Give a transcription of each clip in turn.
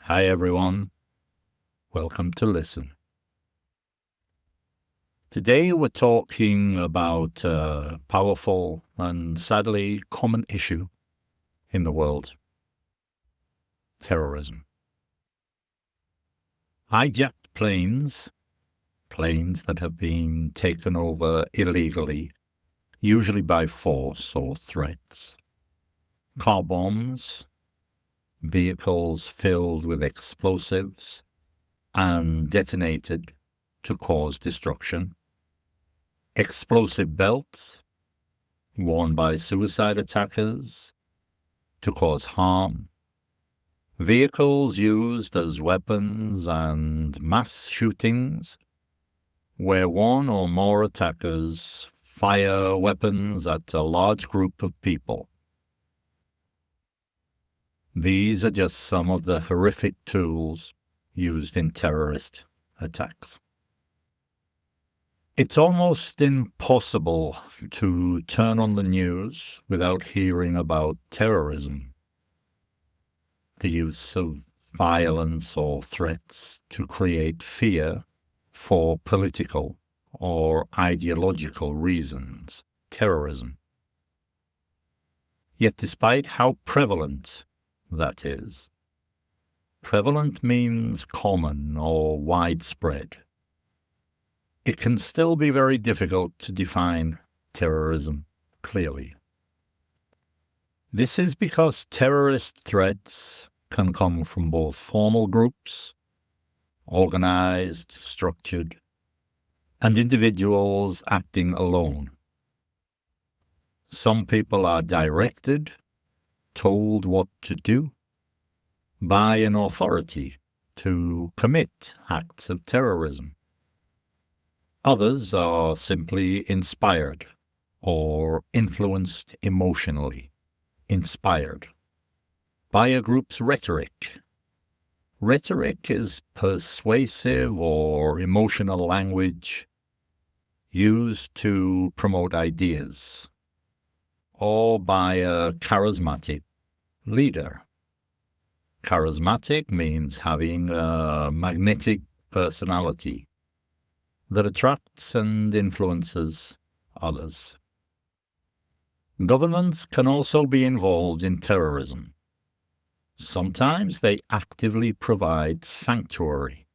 Hi everyone, welcome to listen. Today we're talking about a powerful and sadly common issue in the world: terrorism. Hijacked planes that have been taken over illegally, usually by force or threats. Car bombs, vehicles filled with explosives and detonated to cause destruction. Explosive belts worn by suicide attackers to cause harm. Vehicles used as weapons and mass shootings where one or more attackers fire weapons at a large group of people. These are just some of the horrific tools used in terrorist attacks. It's almost impossible to turn on the news without hearing about terrorism, the use of violence or threats to create fear for political or ideological reasons, terrorism. Yet despite how prevalent that is, prevalent means common or widespread, it can still be very difficult to define terrorism clearly. This is because terrorist threats can come from both formal groups, organized, structured, and individuals acting alone. Some people are directed, told what to do by an authority to commit acts of terrorism. Others are simply inspired or influenced emotionally, inspired by a group's rhetoric. Rhetoric is persuasive or emotional language used to promote ideas, or by a charismatic leader. Charismatic means having a magnetic personality that attracts and influences others. Governments can also be involved in terrorism. Sometimes they actively provide sanctuary.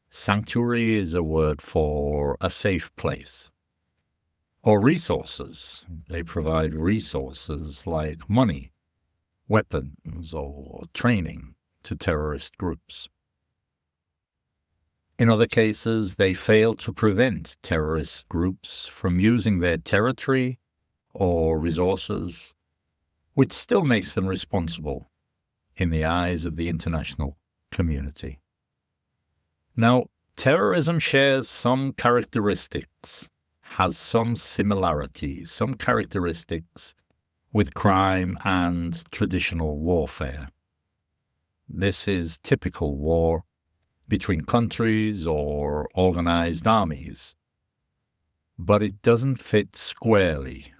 Sanctuary is a word for a safe place. Or resources. They provide resources like money, weapons, or training to terrorist groups. In other cases, they fail to prevent terrorist groups from using their territory or resources, which still makes them responsible in the eyes of the international community. Now, terrorism shares some characteristics, has some similarities, some characteristics with crime and traditional warfare. This is typical war between countries or organized armies, but it doesn't fit squarely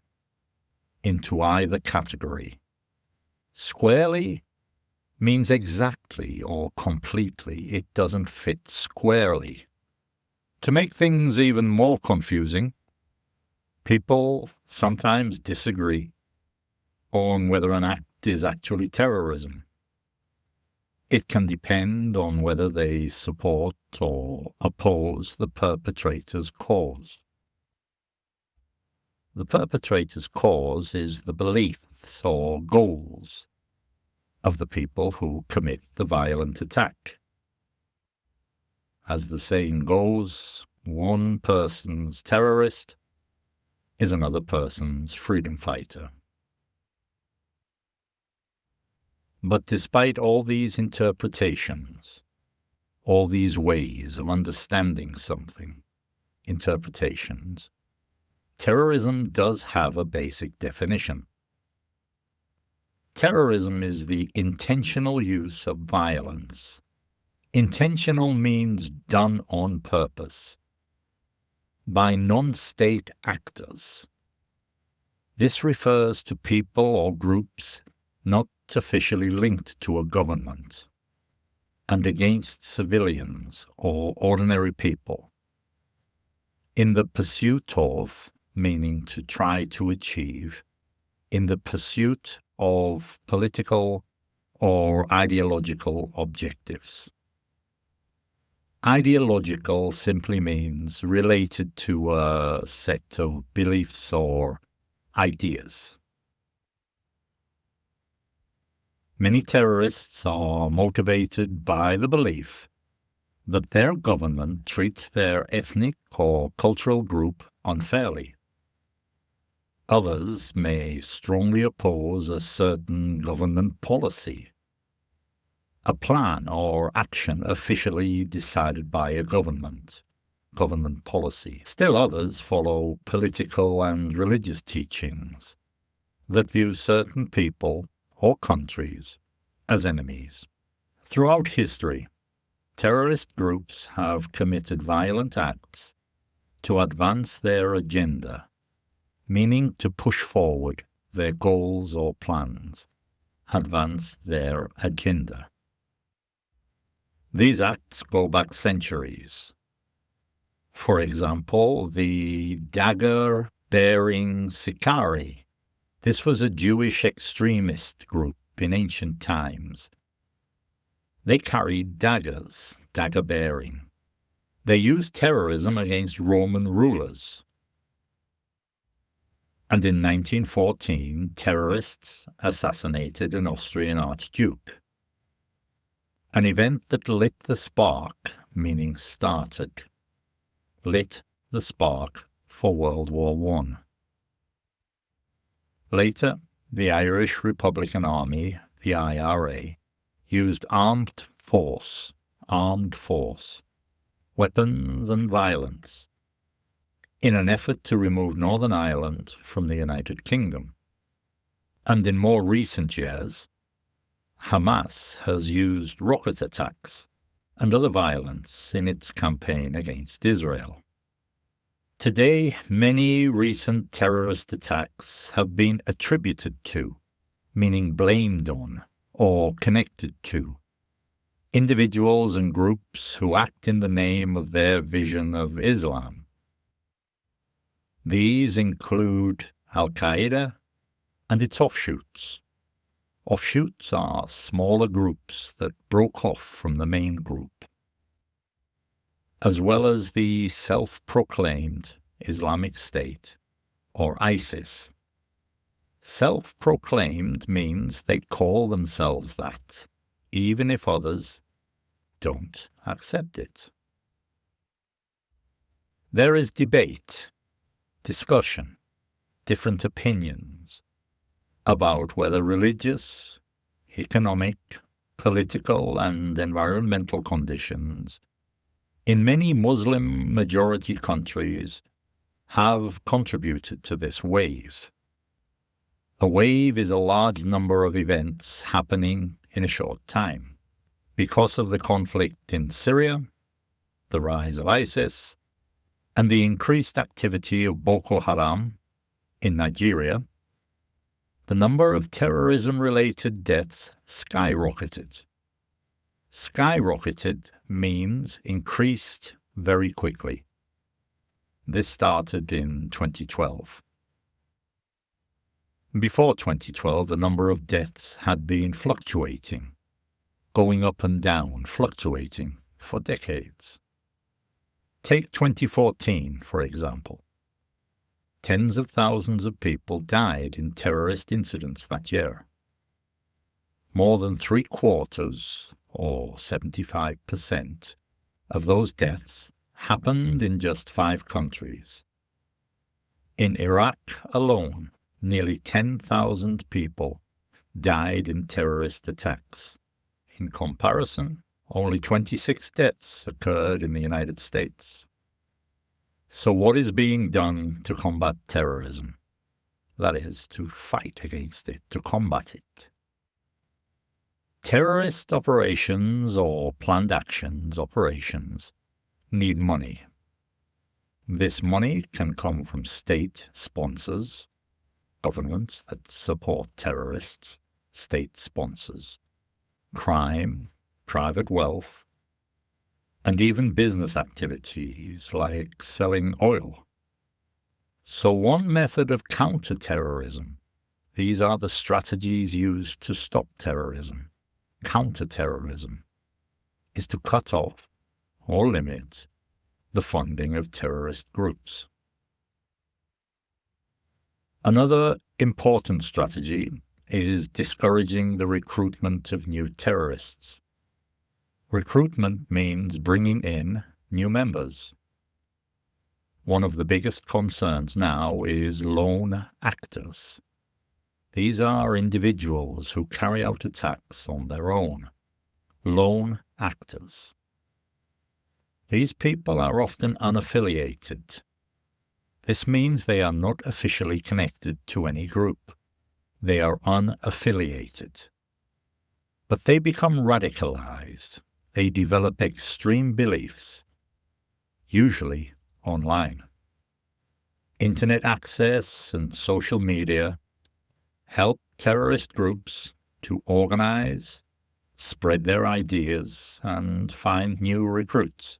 into either category. Squarely means exactly or completely. It doesn't fit squarely. To make things even more confusing, people sometimes disagree on whether an act is actually terrorism. It can depend on whether they support or oppose the perpetrator's cause. The perpetrator's cause is the beliefs or goals of the people who commit the violent attack. As the saying goes, one person's terrorist is another person's freedom fighter. But despite all these interpretations, all these ways of understanding something, interpretations, terrorism does have a basic definition. Terrorism is the intentional use of violence. Intentional means done on purpose, by non-state actors. This refers to people or groups not officially linked to a government, and against civilians or ordinary people. In the pursuit of, meaning to try to achieve, in the pursuit of political or ideological objectives. Ideological simply means related to a set of beliefs or ideas. Many terrorists are motivated by the belief that their government treats their ethnic or cultural group unfairly. Others may strongly oppose a certain government policy, a plan or action officially decided by a government policy. Still others follow political and religious teachings that view certain people or countries as enemies. Throughout history, terrorist groups have committed violent acts to advance their agenda, meaning to push forward their goals or plans, advance their agenda. These acts go back centuries. For example, the dagger-bearing Sicarii. This was a Jewish extremist group in ancient times. They carried daggers, dagger-bearing. They used terrorism against Roman rulers. And in 1914, terrorists assassinated an Austrian archduke. An event that lit the spark, meaning started, lit the spark for World War I. Later, the Irish Republican Army, the IRA, used armed force, weapons and violence in an effort to remove Northern Ireland from the United Kingdom. And in more recent years, Hamas has used rocket attacks and other violence in its campaign against Israel. Today, many recent terrorist attacks have been attributed to, meaning blamed on, or connected to, individuals and groups who act in the name of their vision of Islam. These include Al-Qaeda and its offshoots. Offshoots are smaller groups that broke off from the main group, as well as the self-proclaimed Islamic State, or ISIS. Self-proclaimed means they call themselves that, even if others don't accept it. There is debate, discussion, different opinions about whether religious, economic, political, and environmental conditions in many Muslim-majority countries have contributed to this wave. A wave is a large number of events happening in a short time. Because of the conflict in Syria, the rise of ISIS, and the increased activity of Boko Haram in Nigeria, the number of terrorism-related deaths skyrocketed. Skyrocketed means increased very quickly. This started in 2012. Before 2012, the number of deaths had been fluctuating, going up and down, fluctuating for decades. Take 2014, for example. Tens of thousands of people died in terrorist incidents that year. More than 3/4, or 75%, of those deaths happened in just 5 countries. In Iraq alone, nearly 10,000 people died in terrorist attacks. In comparison, only 26 deaths occurred in the United States. So what is being done to combat terrorism? That is, to fight against it, to combat it. Terrorist operations or planned actions, operations, need money. This money can come from state sponsors, governments that support terrorists, state sponsors, crime, private wealth, and even business activities like selling oil. So one method of counterterrorism, these are the strategies used to stop terrorism, counterterrorism, is to cut off or limit the funding of terrorist groups. Another important strategy is discouraging the recruitment of new terrorists. Recruitment means bringing in new members. One of the biggest concerns now is lone actors. These are individuals who carry out attacks on their own. Lone actors. These people are often unaffiliated. This means they are not officially connected to any group. They are unaffiliated. But they become radicalized. They develop extreme beliefs, usually online. Internet access and social media help terrorist groups to organize, spread their ideas, and find new recruits.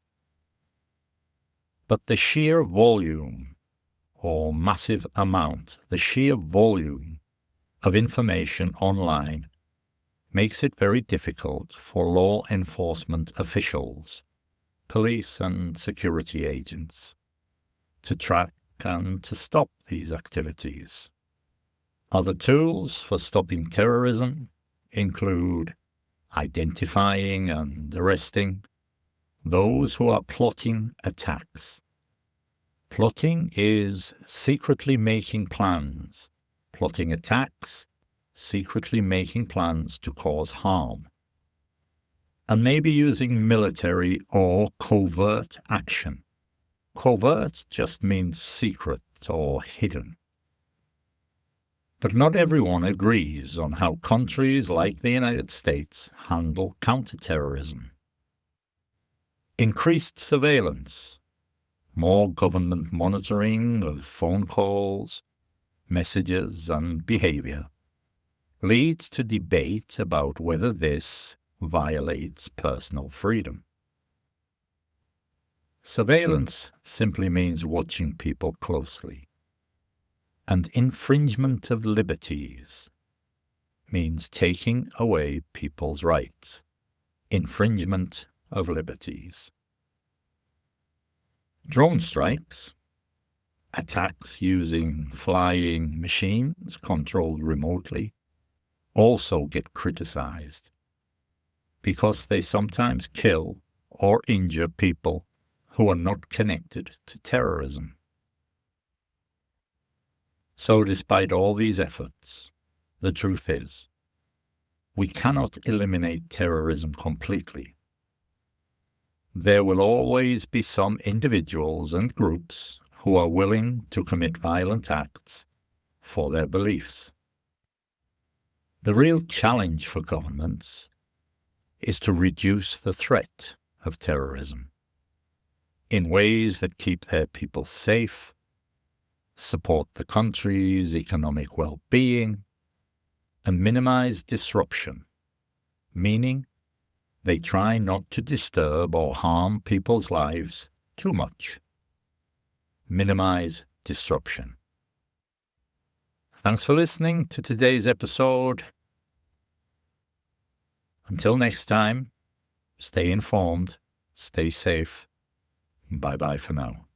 But the sheer volume or massive amount, the sheer volume of information online makes it very difficult for law enforcement officials, police and security agents, to track and to stop these activities. Other tools for stopping terrorism include identifying and arresting those who are plotting attacks. Plotting is secretly making plans. Plotting attacks, secretly making plans to cause harm. And maybe using military or covert action. Covert just means secret or hidden. But not everyone agrees on how countries like the United States handle counterterrorism. Increased surveillance, more government monitoring of phone calls, messages, and behavior leads to debate about whether this violates personal freedom. Surveillance simply means watching people closely, and infringement of liberties means taking away people's rights. Infringement of liberties. Drone strikes, attacks using flying machines controlled remotely, also get criticized because they sometimes kill or injure people who are not connected to terrorism. So despite all these efforts, the truth is, we cannot eliminate terrorism completely. There will always be some individuals and groups who are willing to commit violent acts for their beliefs. The real challenge for governments is to reduce the threat of terrorism in ways that keep their people safe, support the country's economic well-being, and minimize disruption, meaning they try not to disturb or harm people's lives too much. Minimize disruption. Thanks for listening to today's episode. Until next time, stay informed, stay safe. Bye-bye for now.